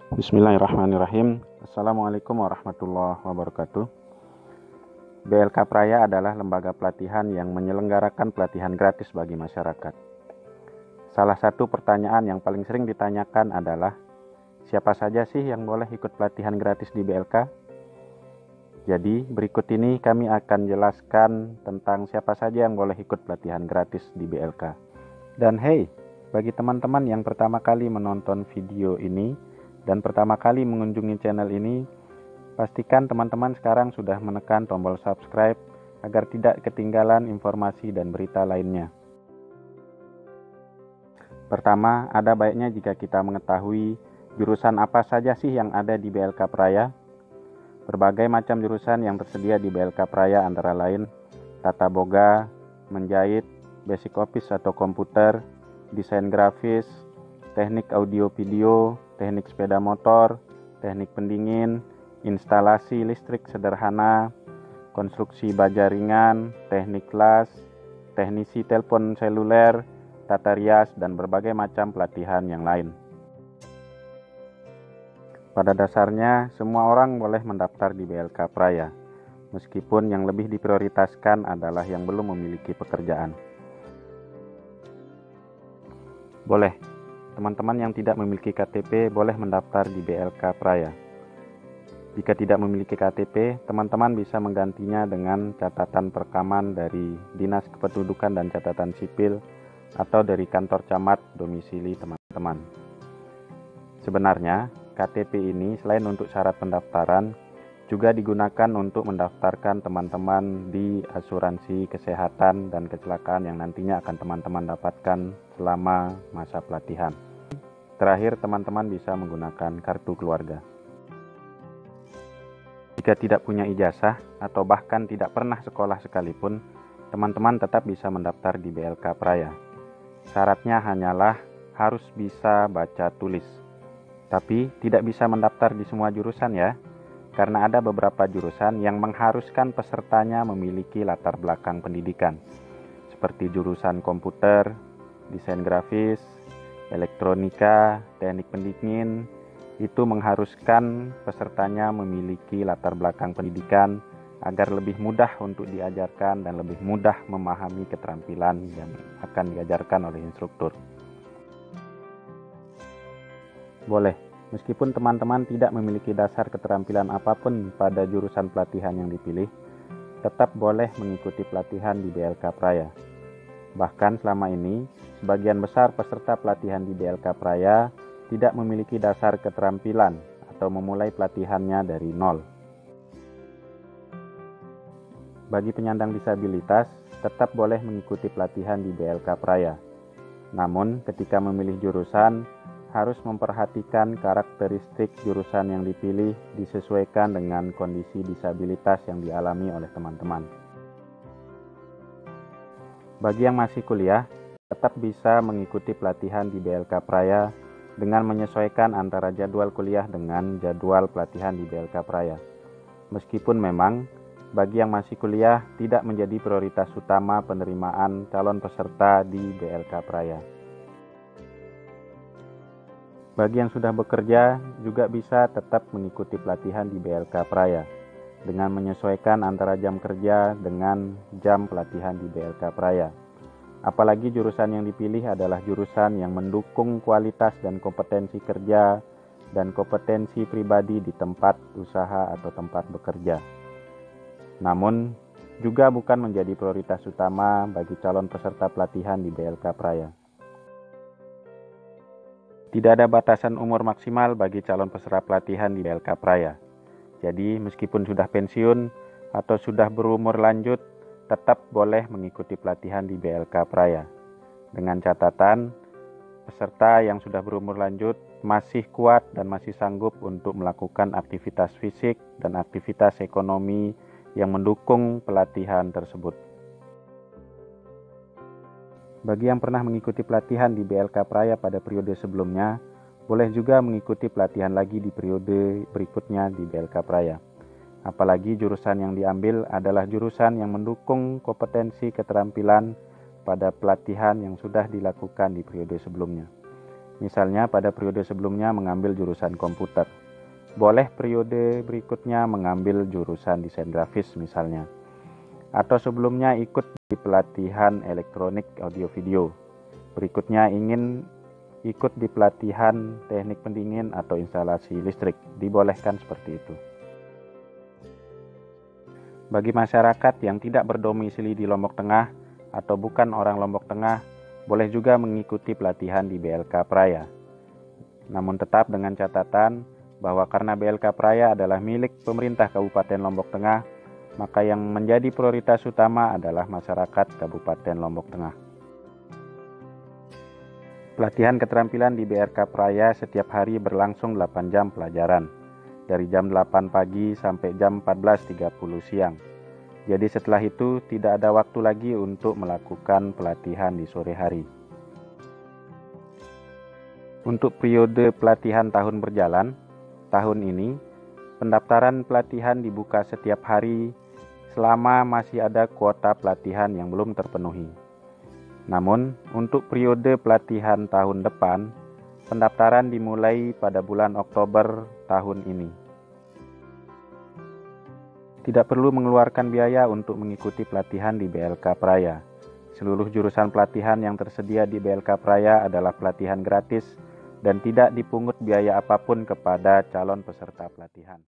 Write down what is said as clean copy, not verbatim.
Bismillahirrahmanirrahim. Assalamualaikum warahmatullahi wabarakatuh. BLK Praya adalah lembaga pelatihan yang menyelenggarakan pelatihan gratis bagi masyarakat. Salah satu pertanyaan yang paling sering ditanyakan adalah, siapa saja sih yang boleh ikut pelatihan gratis di BLK? Jadi, berikut ini kami akan jelaskan tentang siapa saja yang boleh ikut pelatihan gratis di BLK. Dan hey, bagi teman-teman yang pertama kali menonton video ini dan pertama kali mengunjungi channel ini, pastikan teman-teman sekarang sudah menekan tombol subscribe agar tidak ketinggalan informasi dan berita lainnya. Pertama, ada baiknya jika kita mengetahui jurusan apa saja sih yang ada di BLK Praya. Berbagai macam jurusan yang tersedia di BLK Praya antara lain tata boga, menjahit, basic office atau komputer, desain grafis, teknik audio video, teknik sepeda motor, teknik pendingin, instalasi listrik sederhana, konstruksi baja ringan, teknik las, teknisi telepon seluler, tata rias, dan berbagai macam pelatihan yang lain. Pada dasarnya, semua orang boleh mendaftar di BLK Praya, meskipun yang lebih diprioritaskan adalah yang belum memiliki pekerjaan. Boleh, teman-teman yang tidak memiliki KTP boleh mendaftar di BLK Praya. Jika tidak memiliki KTP, teman-teman bisa menggantinya dengan catatan perekaman dari Dinas Kependudukan dan Catatan Sipil atau dari kantor camat domisili teman-teman. Sebenarnya, KTP ini selain untuk syarat pendaftaran, juga digunakan untuk mendaftarkan teman-teman di asuransi kesehatan dan kecelakaan yang nantinya akan teman-teman dapatkan selama masa pelatihan. Terakhir, teman-teman bisa menggunakan kartu keluarga. Jika tidak punya ijazah atau bahkan tidak pernah sekolah sekalipun, teman-teman tetap bisa mendaftar di BLK Praya. Syaratnya hanyalah harus bisa baca tulis. Tapi tidak bisa mendaftar di semua jurusan ya, karena ada beberapa jurusan yang mengharuskan pesertanya memiliki latar belakang pendidikan, seperti jurusan komputer, desain grafis, elektronika, teknik pendingin. Itu mengharuskan pesertanya memiliki latar belakang pendidikan agar lebih mudah untuk diajarkan dan lebih mudah memahami keterampilan yang akan diajarkan oleh instruktur. Boleh, meskipun teman-teman tidak memiliki dasar keterampilan apapun pada jurusan pelatihan yang dipilih, tetap boleh mengikuti pelatihan di BLK Praya. Bahkan selama ini, sebagian besar peserta pelatihan di BLK Praya tidak memiliki dasar keterampilan atau memulai pelatihannya dari nol. Bagi penyandang disabilitas, tetap boleh mengikuti pelatihan di BLK Praya. Namun, ketika memilih jurusan, harus memperhatikan karakteristik jurusan yang dipilih disesuaikan dengan kondisi disabilitas yang dialami oleh teman-teman. Bagi yang masih kuliah, tetap bisa mengikuti pelatihan di BLK Praya dengan menyesuaikan antara jadwal kuliah dengan jadwal pelatihan di BLK Praya. Meskipun memang, bagi yang masih kuliah tidak menjadi prioritas utama penerimaan calon peserta di BLK Praya. Bagi yang sudah bekerja, juga bisa tetap mengikuti pelatihan di BLK Praya dengan menyesuaikan antara jam kerja dengan jam pelatihan di BLK Praya. Apalagi jurusan yang dipilih adalah jurusan yang mendukung kualitas dan kompetensi kerja dan kompetensi pribadi di tempat usaha atau tempat bekerja. Namun, juga bukan menjadi prioritas utama bagi calon peserta pelatihan di BLK Praya. Tidak ada batasan umur maksimal bagi calon peserta pelatihan di BLK Praya. Jadi, meskipun sudah pensiun atau sudah berumur lanjut, tetap boleh mengikuti pelatihan di BLK Praya. Dengan catatan, peserta yang sudah berumur lanjut masih kuat dan masih sanggup untuk melakukan aktivitas fisik dan aktivitas ekonomi yang mendukung pelatihan tersebut. Bagi yang pernah mengikuti pelatihan di BLK Praya pada periode sebelumnya, boleh juga mengikuti pelatihan lagi di periode berikutnya di BLK Praya. Apalagi jurusan yang diambil adalah jurusan yang mendukung kompetensi keterampilan pada pelatihan yang sudah dilakukan di periode sebelumnya. Misalnya pada periode sebelumnya mengambil jurusan komputer. Boleh periode berikutnya mengambil jurusan desain grafis misalnya. Atau sebelumnya ikut di pelatihan elektronik audio video. Berikutnya ingin ikut di pelatihan teknik pendingin atau instalasi listrik. Dibolehkan seperti itu. Bagi masyarakat yang tidak berdomisili di Lombok Tengah atau bukan orang Lombok Tengah, boleh juga mengikuti pelatihan di BLK Praya. Namun tetap dengan catatan bahwa karena BLK Praya adalah milik pemerintah Kabupaten Lombok Tengah, maka yang menjadi prioritas utama adalah masyarakat Kabupaten Lombok Tengah. Pelatihan keterampilan di BLK Praya setiap hari berlangsung 8 jam pelajaran, dari jam 8 pagi sampai jam 14.30 siang. Jadi setelah itu tidak ada waktu lagi untuk melakukan pelatihan di sore hari. Untuk periode pelatihan tahun berjalan, tahun ini pendaftaran pelatihan dibuka setiap hari selama masih ada kuota pelatihan yang belum terpenuhi. Namun, untuk periode pelatihan tahun depan, pendaftaran dimulai pada bulan Oktober tahun ini. Tidak perlu mengeluarkan biaya untuk mengikuti pelatihan di BLK Praya. Seluruh jurusan pelatihan yang tersedia di BLK Praya adalah pelatihan gratis dan tidak dipungut biaya apapun kepada calon peserta pelatihan.